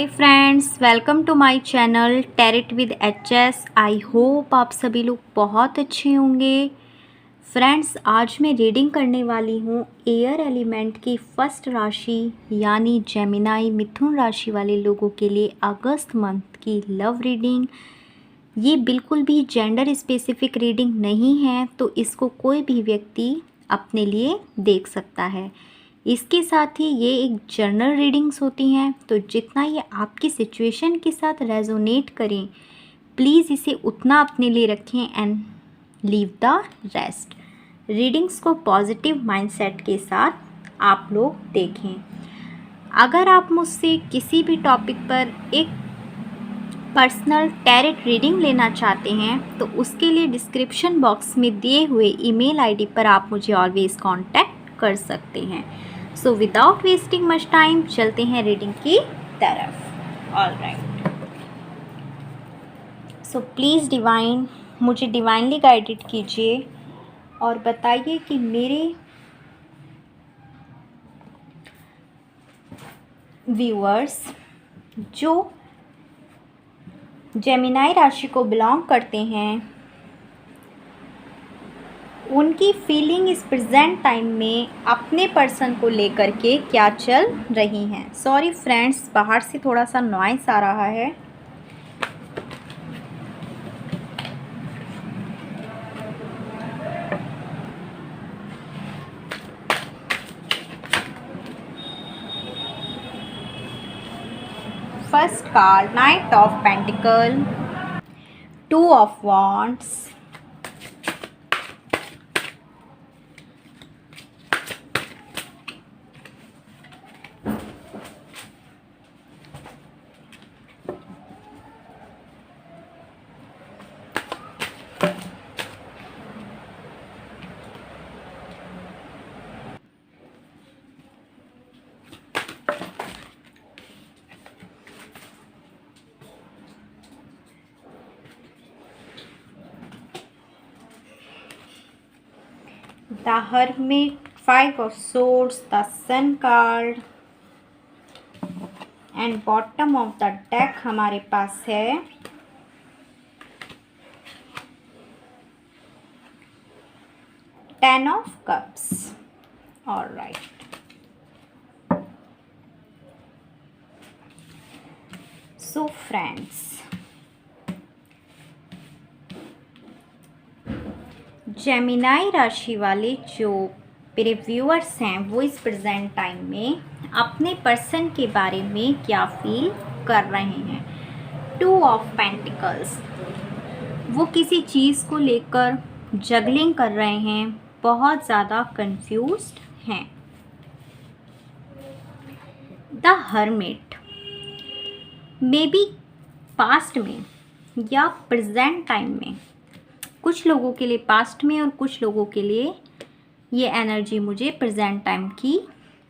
Hi friends, welcome to my channel tarot with HS. I hope आप सभी लोग बहुत अच्छे होंगे। फ्रेंड्स, आज मैं रीडिंग करने वाली हूँ एयर एलिमेंट की फर्स्ट राशि यानी जेमिनाई मिथुन राशि वाले लोगों के लिए अगस्त मंथ की लव रीडिंग। ये बिल्कुल भी जेंडर स्पेसिफिक रीडिंग नहीं है, तो इसको कोई भी व्यक्ति अपने लिए देख सकता है। इसके साथ ही ये एक जनरल रीडिंग्स होती हैं, तो जितना ये आपकी सिचुएशन के साथ रेजोनेट करें, प्लीज़ इसे उतना अपने लिए रखें and leave the rest. Readings को पॉजिटिव माइंडसेट के साथ आप लोग देखें। अगर आप मुझसे किसी भी टॉपिक पर एक पर्सनल टैरेट रीडिंग लेना चाहते हैं, तो उसके लिए डिस्क्रिप्शन बॉक्स में दिए हुए ईमेल आईडी पर आप मुझे ऑलवेज कांटेक्ट कर सकते हैं। So without wasting much time चलते हैं रीडिंग की तरफ। All right, so please divine मुझे डिवाइनली गाइडेड कीजिए और बताइए कि मेरे व्यूअर्स जो जेमिनाई राशि को बिलोंग करते हैं, उनकी फीलिंग इस प्रेजेंट टाइम में अपने पर्सन को लेकर के क्या चल रही हैं। सॉरी फ्रेंड्स, बाहर से थोड़ा सा नॉइस आ रहा है। First card, night of pentacle, two of wands, the Hermit, Five of Swords, the Sun card and bottom of the deck हमारे पास है Ten of Cups. All right. So friends, Gemini राशि वाले जो मेरे व्यूअर्स हैं, वो इस प्रेजेंट टाइम में अपने पर्सन के बारे में क्या फील कर रहे हैं। टू ऑफ पेंटिकल्स, वो किसी चीज़ को लेकर जगलिंग कर रहे हैं, बहुत ज़्यादा कंफ्यूज्ड हैं। The hermit, may be past में या प्रेजेंट टाइम में, कुछ लोगों के लिए पास्ट में और कुछ लोगों के लिए ये एनर्जी मुझे प्रेजेंट टाइम की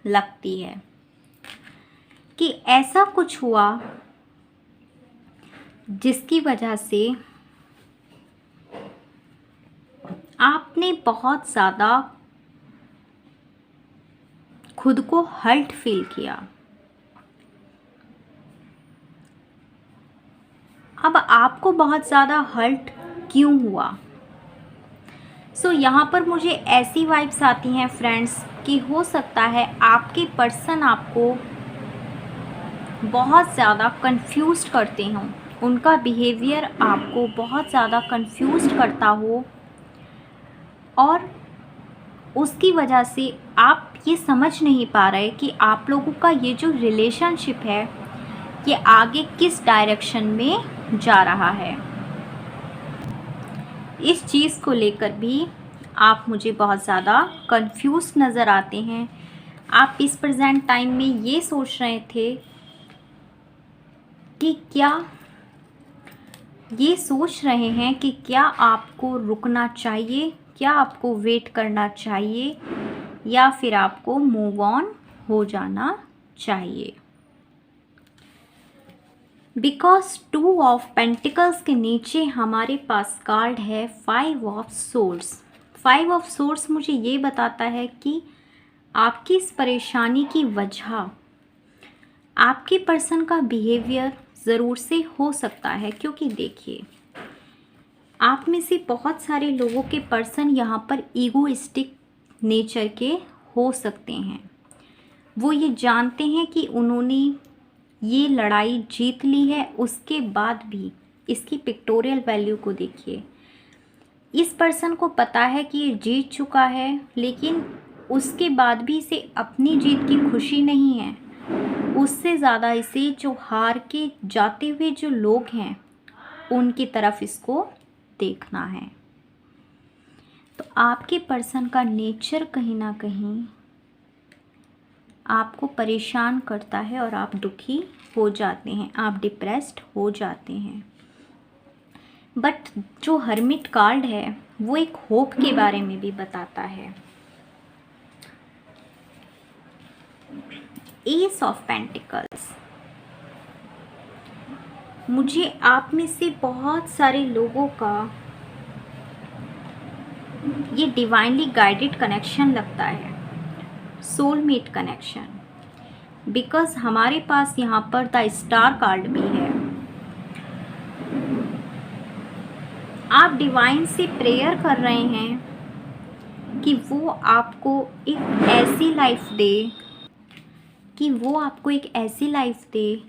लगती है कि ऐसा कुछ हुआ जिसकी वजह से आपने बहुत ज़्यादा खुद को हर्ट फील किया। अब आपको बहुत ज़्यादा हर्ट क्यों हुआ? सो यहाँ पर मुझे ऐसी वाइब्स आती हैं फ्रेंड्स कि हो सकता है आपके पर्सन आपको बहुत ज़्यादा कंफ्यूज्ड करते हों, उनका बिहेवियर आपको बहुत ज़्यादा कंफ्यूज्ड करता हो और उसकी वजह से आप ये समझ नहीं पा रहे कि आप लोगों का ये जो रिलेशनशिप है ये आगे किस डायरेक्शन में जा रहा है। इस चीज़ को लेकर भी आप मुझे बहुत ज़्यादा कंफ्यूज नज़र आते हैं। आप इस प्रेजेंट टाइम में ये सोच रहे थे कि क्या आपको रुकना चाहिए, क्या आपको वेट करना चाहिए या फिर आपको मूव ऑन हो जाना चाहिए। बिकॉज टू ऑफ पेंटिकल्स के नीचे हमारे पास कार्ड है five of swords. Five of swords मुझे ये बताता है कि आपकी इस परेशानी की वजह आपके पर्सन का बिहेवियर ज़रूर से हो सकता है, क्योंकि देखिए आप में से बहुत सारे लोगों के पर्सन यहाँ पर ईगोइस्टिक नेचर के हो सकते हैं। वो ये जानते हैं कि उन्होंने ये लड़ाई जीत ली है, उसके बाद भी इसकी पिक्टोरियल वैल्यू को देखिए। इस पर्सन को पता है कि ये जीत चुका है, लेकिन उसके बाद भी इसे अपनी जीत की खुशी नहीं है। उससे ज़्यादा इसे जो हार के जाते हुए जो लोग हैं उनकी तरफ इसको देखना है। तो आपके पर्सन का नेचर कहीं ना कहीं आपको परेशान करता है और आप दुखी हो जाते हैं, आप डिप्रेस्ड हो जाते हैं। बट जो हर्मिट कार्ड है वो एक होप के बारे में भी बताता है। एस ऑफ पेंटिकल्स, मुझे आप में से बहुत सारे लोगों का ये डिवाइनली गाइडेड कनेक्शन लगता है, सोलमेट कनेक्शन। बिकॉज हमारे पास यहाँ पर द स्टार कार्ड भी है। आप डिवाइन से प्रेयर कर रहे हैं कि वो आपको एक ऐसी लाइफ दे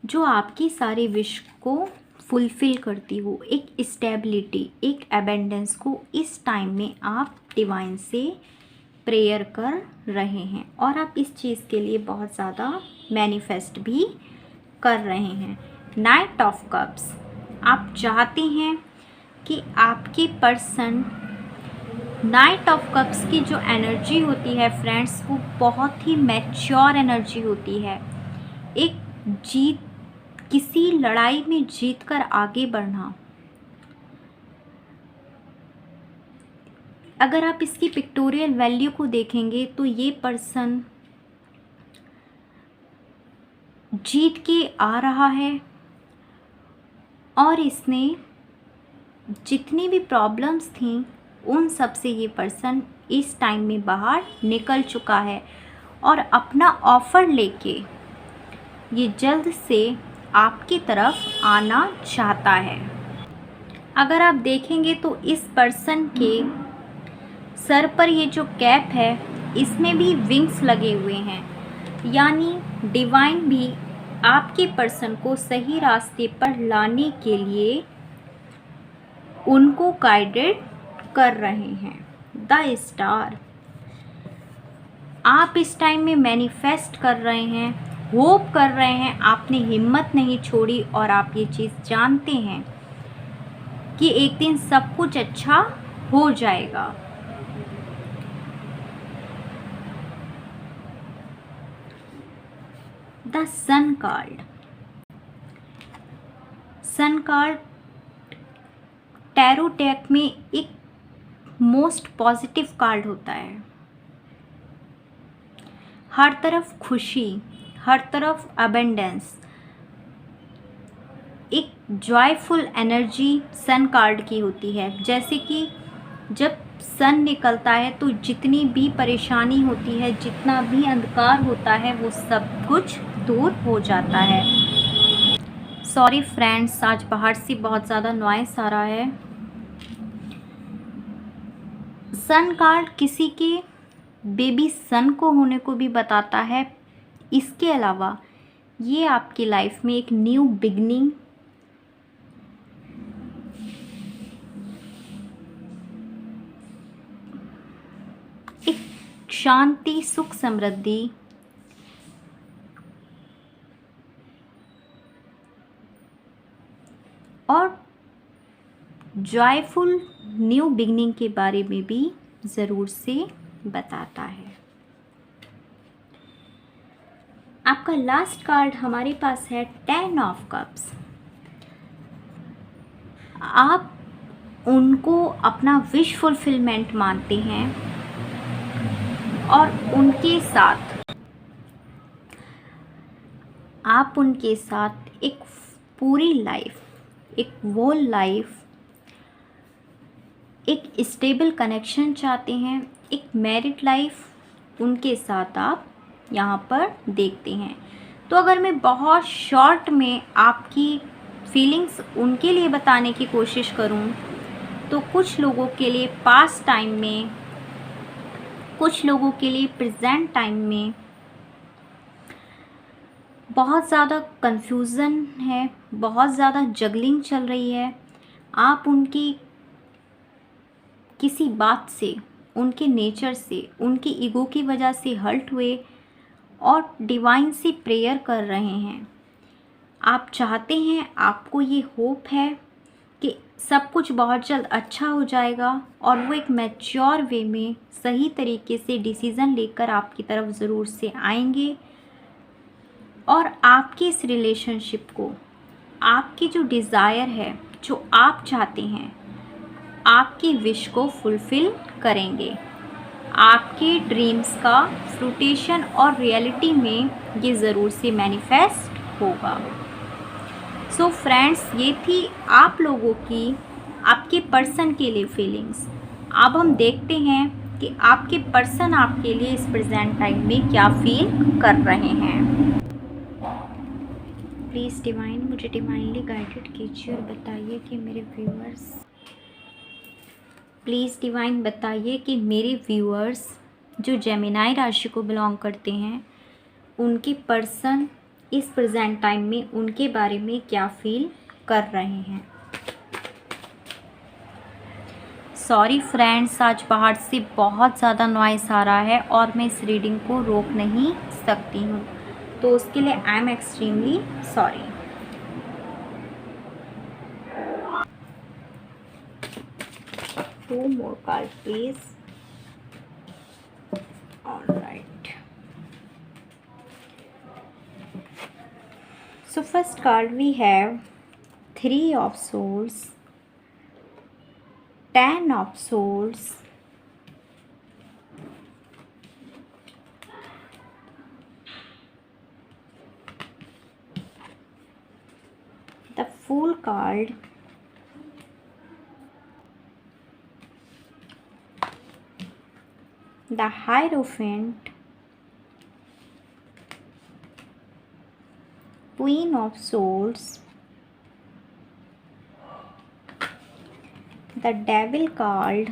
जो आपकी सारी विश को फुलफ़िल करती हो, एक स्टेबिलिटी, एक एबेंडेंस को इस टाइम में आप डिवाइन से प्रेयर कर रहे हैं और आप इस चीज़ के लिए बहुत ज़्यादा मैनिफेस्ट भी कर रहे हैं। नाइट ऑफ कप्स, आप चाहते हैं कि आपके पर्सन, नाइट ऑफ कप्स की जो एनर्जी होती है फ्रेंड्स, वो बहुत ही मैच्योर एनर्जी होती है। एक जीत, किसी लड़ाई में जीत कर आगे बढ़ना। अगर आप इसकी पिक्टोरियल वैल्यू को देखेंगे तो ये पर्सन जीत के आ रहा है और इसने जितनी भी प्रॉब्लम्स थी उन सब से ये पर्सन इस टाइम में बाहर निकल चुका है और अपना ऑफ़र लेके ये जल्द से आपकी तरफ आना चाहता है। अगर आप देखेंगे तो इस पर्सन के सर पर ये जो कैप है इसमें भी विंग्स लगे हुए हैं, यानी डिवाइन भी आपके पर्सन को सही रास्ते पर लाने के लिए उनको गाइडेड कर रहे हैं। द स्टार, आप इस टाइम में मैनिफेस्ट कर रहे हैं, होप कर रहे हैं, आपने हिम्मत नहीं छोड़ी और आप ये चीज़ जानते हैं कि एक दिन सब कुछ अच्छा हो जाएगा। The sun card, sun card tarot deck में एक मोस्ट पॉजिटिव कार्ड होता है। हर तरफ खुशी, हर तरफ अबेंडेंस, एक जॉयफुल एनर्जी सन कार्ड की होती है। जैसे कि जब सन निकलता है तो जितनी भी परेशानी होती है, जितना भी अंधकार होता है, वो सब कुछ दूर हो जाता है। सॉरी फ्रेंड्स, आज बाहर से बहुत ज़्यादा नॉइस आ रहा है। सन कार्ड किसी के बेबी सन को होने को भी बताता है। इसके अलावा ये आपकी लाइफ में एक न्यू बिगनिंग, एक शांति, सुख, समृद्धि, और जॉयफुल न्यू बिगनिंग के बारे में भी ज़रूर से बताता है। आपका लास्ट कार्ड हमारे पास है 10 ऑफ कप्स। आप उनको अपना विश फुलफिलमेंट मानते हैं और आप उनके साथ एक पूरी लाइफ, एक होल लाइफ, एक स्टेबल कनेक्शन चाहते हैं, एक मैरिड लाइफ उनके साथ आप यहाँ पर देखते हैं। तो अगर मैं बहुत शॉर्ट में आपकी फीलिंग्स उनके लिए बताने की कोशिश करूं, तो कुछ लोगों के लिए पास्ट टाइम में, कुछ लोगों के लिए प्रेजेंट टाइम में बहुत ज़्यादा कन्फ्यूज़न है, बहुत ज़्यादा जगलिंग चल रही है। आप उनकी किसी बात से, उनके नेचर से, उनकी ईगो की वजह से हर्ट हुए और डिवाइन से प्रेयर कर रहे हैं। आप चाहते हैं, आपको ये होप है कि सब कुछ बहुत जल्द अच्छा हो जाएगा और वो एक मैच्योर वे में सही तरीके से डिसीज़न लेकर आपकी तरफ ज़रूर से आएंगे और आपकी इस रिलेशनशिप को, आपकी जो डिज़ायर है, जो आप चाहते हैं, आपकी विश को फुलफ़िल करेंगे। आपके ड्रीम्स का फ्रूटेशन और रियलिटी में ये ज़रूर से मैनिफेस्ट होगा। सो फ्रेंड्स, ये थी आप लोगों की, आपके पर्सन के लिए फीलिंग्स। अब हम देखते हैं कि आपके पर्सन आपके लिए इस प्रेजेंट टाइम में क्या फील कर रहे हैं। प्लीज़ डिवाइन, मुझे डिवाइनली गाइडेड कीजिए और बताइए कि मेरे व्यूअर्स, प्लीज़ डिवाइन बताइए कि मेरे व्यूअर्स जो जेमिनाई राशि को बिलोंग करते हैं, उनके पर्सन इस प्रेजेंट टाइम में उनके बारे में क्या फील कर रहे हैं। सॉरी फ्रेंड्स, आज बाहर से बहुत ज़्यादा नॉइस आ रहा है और मैं इस रीडिंग को रोक नहीं सकती हूँ, तो उसके लिए I am extremely sorry. Two more card please. Alright, so first card we have 3 of swords, 10 of swords, the Fool card, the Hierophant, Queen of Swords, the Devil card,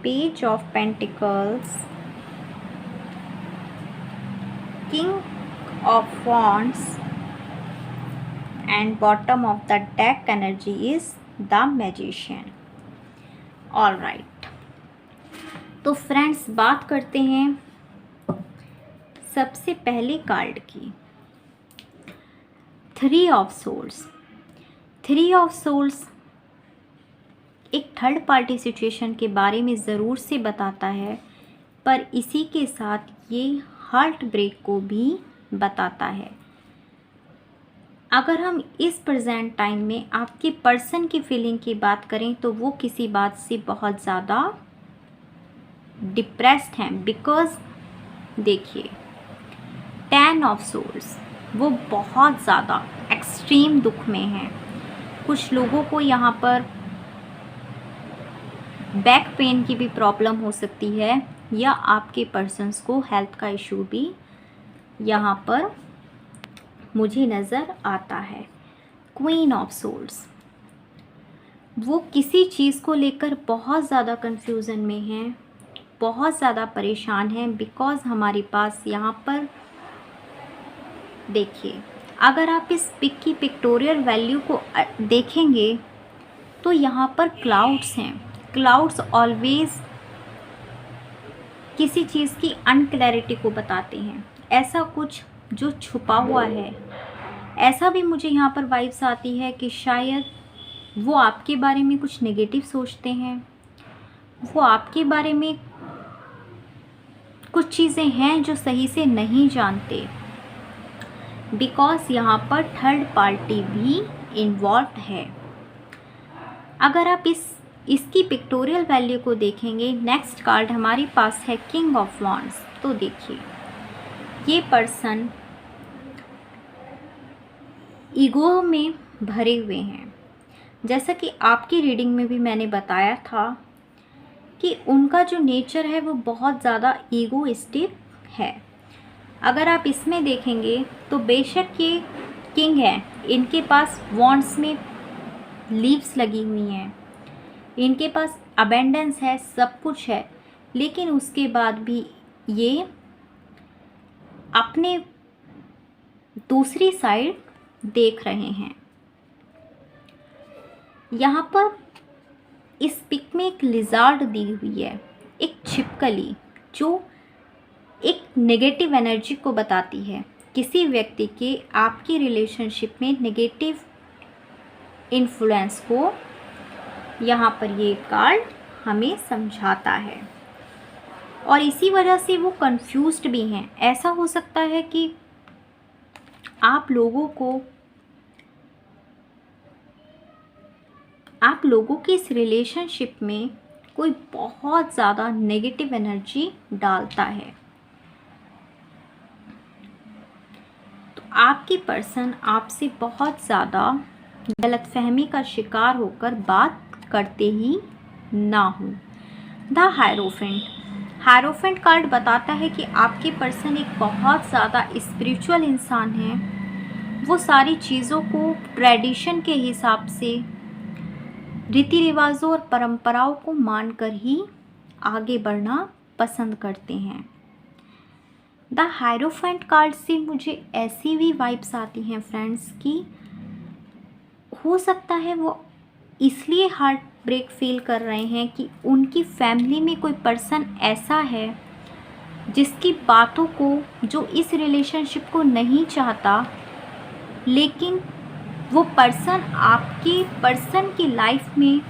Page of Pentacles, King of Wands, and bottom of the deck energy is the Magician. All right, तो friends बात करते हैं सबसे पहले card की, 3 of souls. 3 of souls एक third party situation के बारे में ज़रूर से बताता है, पर इसी के साथ ये हार्ट ब्रेक को भी बताता है। अगर हम इस प्रेजेंट टाइम में आपके पर्सन की फीलिंग की बात करें, तो वो किसी बात से बहुत ज़्यादा डिप्रेस्ड हैं, बिकॉज देखिए 10 ऑफ सोल्स, वो बहुत ज़्यादा एक्सट्रीम दुख में हैं। कुछ लोगों को यहाँ पर बैक पेन की भी प्रॉब्लम हो सकती है, या आपके पर्सन्स को हेल्थ का इशू भी यहाँ पर मुझे नज़र आता है। क्वीन ऑफ सोल्स, वो किसी चीज़ को लेकर बहुत ज़्यादा कंफ्यूजन में हैं, बहुत ज़्यादा परेशान हैं, बिकॉज़ हमारे पास यहाँ पर देखिए, अगर आप इस पिक की पिक्टोरियल वैल्यू को देखेंगे तो यहाँ पर क्लाउड्स हैं। क्लाउड्स ऑलवेज किसी चीज़ की अनक्लैरिटी को बताते हैं, ऐसा कुछ जो छुपा हुआ है। ऐसा भी मुझे यहाँ पर वाइब्स आती है कि शायद वो आपके बारे में कुछ नेगेटिव सोचते हैं, वो आपके बारे में कुछ चीज़ें हैं जो सही से नहीं जानते, बिकॉज यहाँ पर थर्ड पार्टी भी इन्वॉल्व है। अगर आप इसकी पिक्टोरियल वैल्यू को देखेंगे, नेक्स्ट कार्ड हमारे पास है किंग ऑफ वॉन्ड्स। तो देखिए, ये पर्सन ईगो में भरे हुए हैं। जैसा कि आपकी रीडिंग में भी मैंने बताया था कि उनका जो नेचर है वो बहुत ज़्यादा ईगोइस्टिक है। अगर आप इसमें देखेंगे तो बेशक ये किंग है, इनके पास वॉन्ड्स में लीव्स लगी हुई हैं, इनके पास अबेंडेंस है, सब कुछ है, लेकिन उसके बाद भी ये अपने दूसरी साइड देख रहे हैं। यहाँ पर इस पिक में एक लिजार्ड दी हुई है, एक छिपकली, जो एक नेगेटिव एनर्जी को बताती है। किसी व्यक्ति के आपकी रिलेशनशिप में नेगेटिव इन्फ्लुएंस को यहाँ पर ये कार्ड हमें समझाता है, और इसी वजह से वो कंफ्यूज्ड भी हैं। ऐसा हो सकता है कि आप लोगों की इस रिलेशनशिप में कोई बहुत ज़्यादा नेगेटिव एनर्जी डालता है, तो आपकी पर्सन आपसे बहुत ज़्यादा गलतफहमी का शिकार होकर बात करते ही ना हो। द हायरोफेंट कार्ड बताता है कि आपके पर्सन एक बहुत ज़्यादा स्पिरिचुअल इंसान है। वो सारी चीज़ों को ट्रेडिशन के हिसाब से, रीति रिवाजों और परंपराओं को मानकर ही आगे बढ़ना पसंद करते हैं। द हायरोफेंट कार्ड से मुझे ऐसी भी वाइब्स आती हैं फ्रेंड्स कि हो सकता है वो इसलिए हार्ट ब्रेक फील कर रहे हैं कि उनकी फैमिली में कोई पर्सन ऐसा है जिसकी बातों को, जो इस रिलेशनशिप को नहीं चाहता, लेकिन वो पर्सन आपके पर्सन की लाइफ में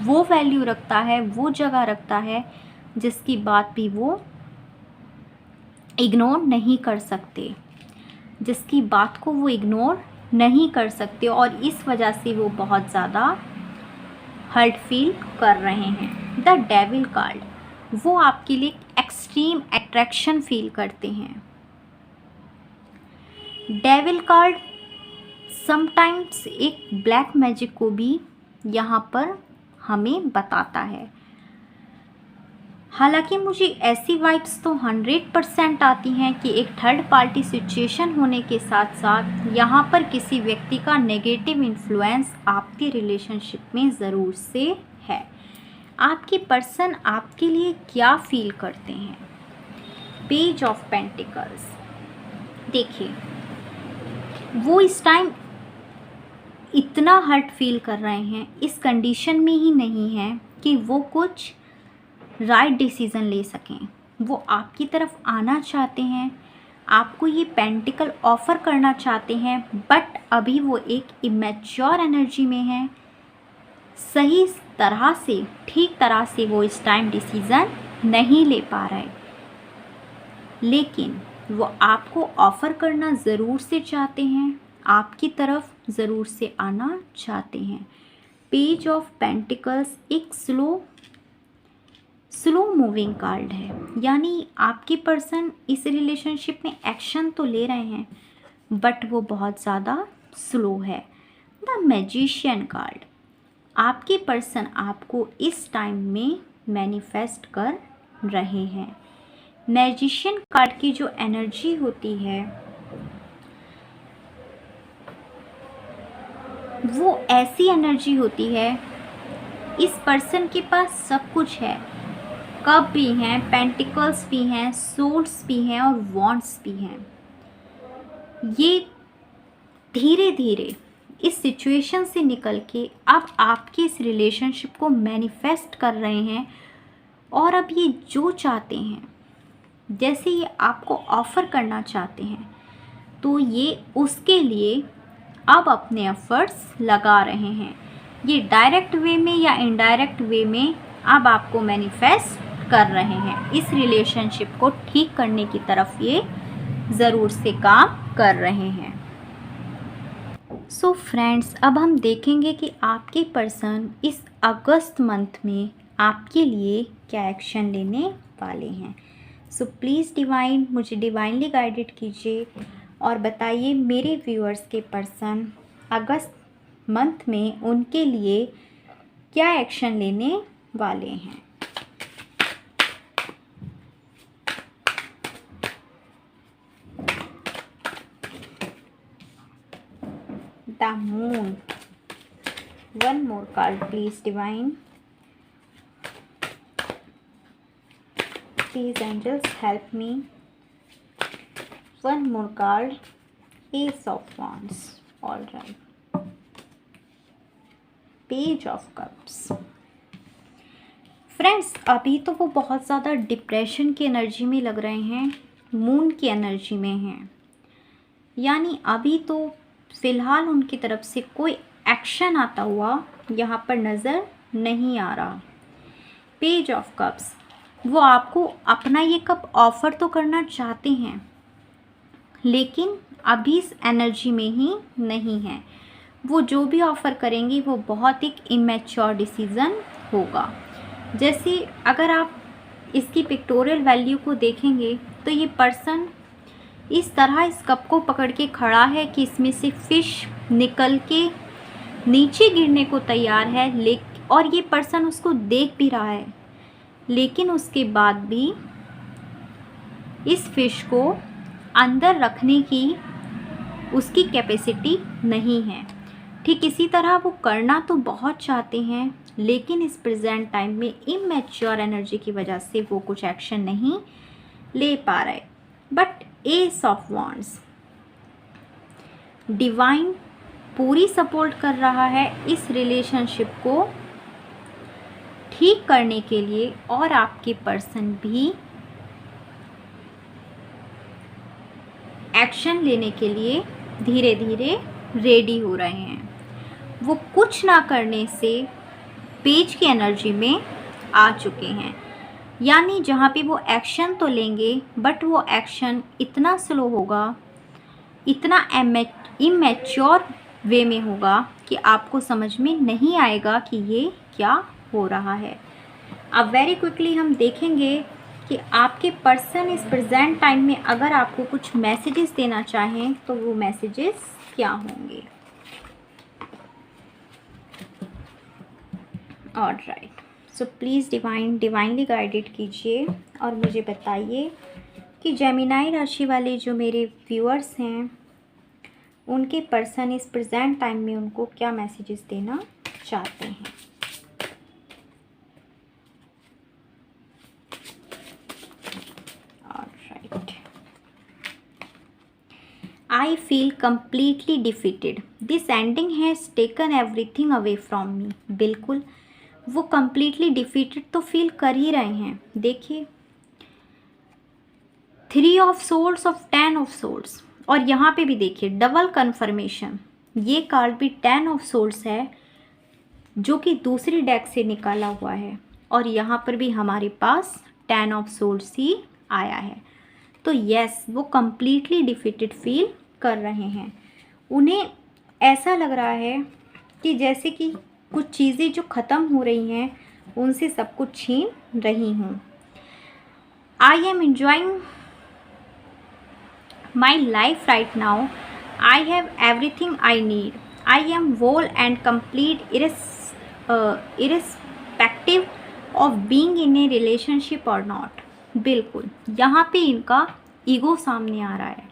वो वैल्यू रखता है, वो जगह रखता है, जिसकी बात भी वो इग्नोर नहीं कर सकते, जिसकी बात को वो इग्नोर नहीं कर सकते, और इस वजह से वो बहुत ज़्यादा हर्ट फील कर रहे हैं। द डेविल कार्ड, वो आपके लिए एक्सट्रीम अट्रैक्शन फील करते हैं। डेविल कार्ड समटाइम्स एक ब्लैक मैजिक को भी यहाँ पर हमें बताता है। हालांकि मुझे ऐसी वाइब्स तो 100% आती हैं कि एक थर्ड पार्टी सिचुएशन होने के साथ साथ यहाँ पर किसी व्यक्ति का नेगेटिव इन्फ्लुएंस आपके रिलेशनशिप में ज़रूर से है। आपके पर्सन आपके लिए क्या फील करते हैं? पेज ऑफ पेंटिकल्स, देखिए वो इस टाइम इतना हर्ट फील कर रहे हैं, इस कंडीशन में ही नहीं है कि वो कुछ राइट डिसीज़न ले सकें। वो आपकी तरफ आना चाहते हैं, आपको ये पेंटिकल ऑफ़र करना चाहते हैं, बट अभी वो एक इमेच्योर एनर्जी में है। सही तरह से, ठीक तरह से वो इस टाइम डिसीज़न नहीं ले पा रहे, लेकिन वो आपको ऑफ़र करना ज़रूर से चाहते हैं, आपकी तरफ ज़रूर से आना चाहते हैं। पेज ऑफ पेंटिकल्स एक स्लो मूविंग कार्ड है, यानी आपकी पर्सन इस रिलेशनशिप में एक्शन तो ले रहे हैं, बट वो बहुत ज़्यादा स्लो है। द मैजिशियन कार्ड, आपके पर्सन आपको इस टाइम में मैनिफेस्ट कर रहे हैं। मैजिशियन कार्ड की जो एनर्जी होती है वो ऐसी एनर्जी होती है, इस पर्सन के पास सब कुछ है, कप भी हैं, पेंटिकल्स भी हैं, सोर्ड्स भी हैं और वॉन्ड्स भी हैं। ये धीरे धीरे इस सिचुएशन से निकल के अब आपके इस रिलेशनशिप को मैनिफेस्ट कर रहे हैं, और अब ये जो चाहते हैं, जैसे ये आपको ऑफ़र करना चाहते हैं, तो ये उसके लिए अब अपने एफर्ट्स लगा रहे हैं। ये डायरेक्ट वे में या इनडायरेक्ट वे में अब आपको मैनिफेस्ट कर रहे हैं। इस रिलेशनशिप को ठीक करने की तरफ ये ज़रूर से काम कर रहे हैं। सो फ्रेंड्स, अब हम देखेंगे कि आपके पर्सन इस अगस्त मंथ में आपके लिए क्या एक्शन लेने वाले हैं। सो प्लीज़ डिवाइन, मुझे डिवाइनली गाइडेड कीजिए और बताइए मेरे व्यूअर्स के पर्सन अगस्त मंथ में उनके लिए क्या एक्शन लेने वाले हैं। Moon. One more card please divine, please angels help me. One more card, ace of wands, all right, page of cups. Friends, अभी तो वो बहुत ज़्यादा डिप्रेशन की एनर्जी में लग रहे हैं, मून की एनर्जी में हैं, यानी अभी तो फ़िलहाल उनकी तरफ से कोई एक्शन आता हुआ यहाँ पर नज़र नहीं आ रहा। पेज ऑफ कप्स, वो आपको अपना ये कप ऑफ़र तो करना चाहते हैं, लेकिन अभी इस एनर्जी में ही नहीं है। वो जो भी ऑफ़र करेंगी वो बहुत एक इमेच्योर डिसीज़न होगा। जैसे अगर आप इसकी पिक्टोरियल वैल्यू को देखेंगे तो ये पर्सन इस तरह इस कप को पकड़ के खड़ा है कि इसमें से फ़िश निकल के नीचे गिरने को तैयार है, और ये पर्सन उसको देख भी रहा है, लेकिन उसके बाद भी इस फ़िश को अंदर रखने की उसकी कैपेसिटी नहीं है। ठीक इसी तरह वो करना तो बहुत चाहते हैं, लेकिन इस प्रेजेंट टाइम में इमेच्योर एनर्जी की वजह से वो कुछ एक्शन नहीं ले पा रहे। But S of wands, divine पूरी सपोर्ट कर रहा है इस रिलेशनशिप को ठीक करने के लिए, और आपके पर्सन भी एक्शन लेने के लिए धीरे धीरे रेडी हो रहे हैं। वो कुछ ना करने से पेज की एनर्जी में आ चुके हैं, यानी जहाँ पे वो एक्शन तो लेंगे बट वो एक्शन इतना स्लो होगा, इतना इमेच्योर वे में होगा कि आपको समझ में नहीं आएगा कि ये क्या हो रहा है। अब वेरी क्विकली हम देखेंगे कि आपके पर्सन इस प्रेजेंट टाइम में अगर आपको कुछ मैसेजेस देना चाहें तो वो मैसेजेस क्या होंगे। Alright, so please divinely guided कीजिए और मुझे बताइए कि जेमिनाई राशि वाले जो मेरे व्यूअर्स हैं उनके पर्सन इस प्रेजेंट टाइम में उनको क्या मैसेजेस देना चाहते हैं। Alright, I feel completely defeated. This ending has taken everything away from me. बिल्कुल, वो कम्प्लीटली डिफीटेड तो फील कर ही रहे हैं। देखिए, 3 of swords of 10 of swords, और यहाँ पे भी देखिए डबल कन्फर्मेशन, ये कार्ड भी 10 ऑफ सोल्स है जो कि दूसरी डेक से निकाला हुआ है, और यहाँ पर भी हमारे पास 10 ऑफ सोल्स ही आया है। तो यस, वो कम्प्लीटली डिफीटेड फील कर रहे हैं। उन्हें ऐसा लग रहा है कि जैसे कि कुछ चीज़ें जो ख़त्म हो रही हैं उनसे सब कुछ छीन रही हूँ। I am enjoying my life right now, I have everything I need, I am whole and complete irrespective of being in a relationship और नॉट। बिल्कुल, यहाँ पे इनका ईगो सामने आ रहा है।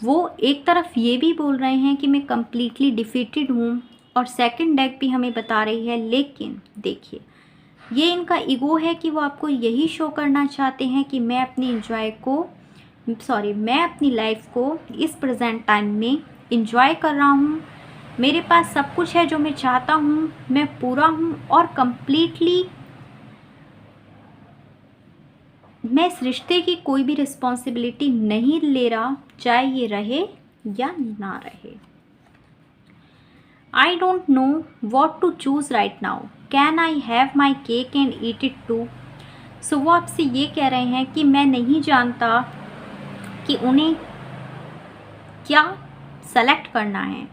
वो एक तरफ ये भी बोल रहे हैं कि मैं कम्प्लीटली डिफीटेड हूँ, और सेकंड डेक भी हमें बता रही है, लेकिन देखिए ये इनका ईगो है कि वो आपको यही शो करना चाहते हैं कि मैं अपनी लाइफ को इस प्रेजेंट टाइम में इंजॉय कर रहा हूँ, मेरे पास सब कुछ है जो मैं चाहता हूँ, मैं पूरा हूँ, और कम्प्लीटली मैं इस रिश्ते की कोई भी रिस्पॉन्सिबिलिटी नहीं ले रहा, चाहे ये रहे या ना रहे। I don't know what to choose right now. Can I have my cake and eat it too? So वो आपसे ये कह रहे हैं कि मैं नहीं जानता कि उन्हें क्या सेलेक्ट करना है।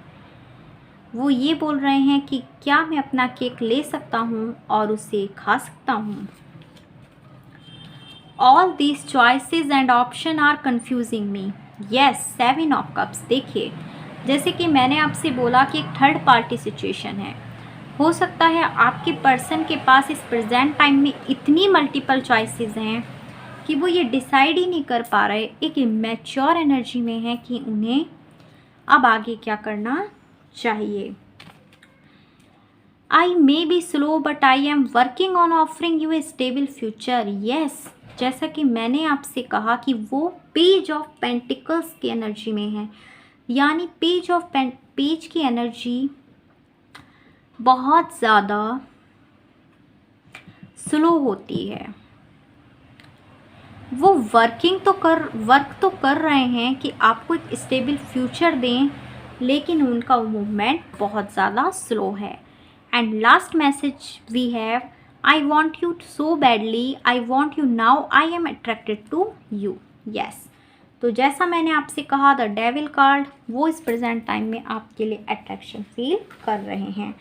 वो ये बोल रहे हैं कि क्या मैं अपना केक ले सकता हूँ और उसे खा सकता हूँ। All these choices and options are confusing me. Yes, 7 of cups। देखिए, जैसे कि मैंने आपसे बोला कि एक थर्ड पार्टी सिचुएशन है। हो सकता है आपके पर्सन के पास इस प्रेजेंट टाइम में इतनी मल्टीपल चॉइसेस हैं कि वो ये डिसाइड ही नहीं कर पा रहे, एक इमेच्योर एनर्जी में है कि उन्हें अब आगे क्या करना चाहिए। I may be slow but I am working on offering you a stable future. Yes, जैसा कि मैंने आपसे कहा कि वो पेज ऑफ पेंटिकल्स की एनर्जी में है, यानी पेज की एनर्जी बहुत ज़्यादा स्लो होती है। वो वर्क तो कर रहे हैं कि आपको एक स्टेबल फ्यूचर दें, लेकिन उनका मूवमेंट बहुत ज़्यादा स्लो है। And last message we have, I want you so badly, I want you now, I am attracted to you. Yes, तो जैसा मैंने आपसे कहा द डेविल कार्ड, वो इस प्रेजेंट टाइम में आपके लिए अट्रैक्शन फील कर रहे हैं।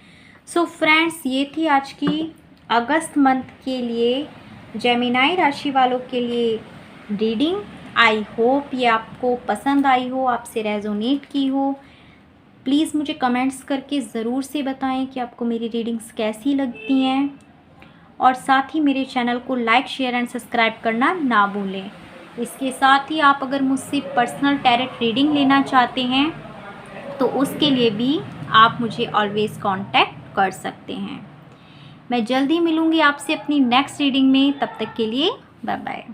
सो फ्रेंड्स, ये थी आज की अगस्त मंथ के लिए जेमिनाई राशि वालों के लिए रीडिंग। आई होप ये आपको पसंद आई हो, आपसे रेजोनेट की हो। प्लीज़ मुझे कमेंट्स करके ज़रूर से बताएं कि आपको मेरी रीडिंग्स कैसी लगती हैं, और साथ ही मेरे चैनल को लाइक, शेयर एंड सब्सक्राइब करना ना भूलें। इसके साथ ही आप अगर मुझसे पर्सनल टैरेट रीडिंग लेना चाहते हैं तो उसके लिए भी आप मुझे ऑलवेज़ कांटेक्ट कर सकते हैं। मैं जल्दी मिलूँगी आपसे अपनी नेक्स्ट रीडिंग में, तब तक के लिए बाय बाय।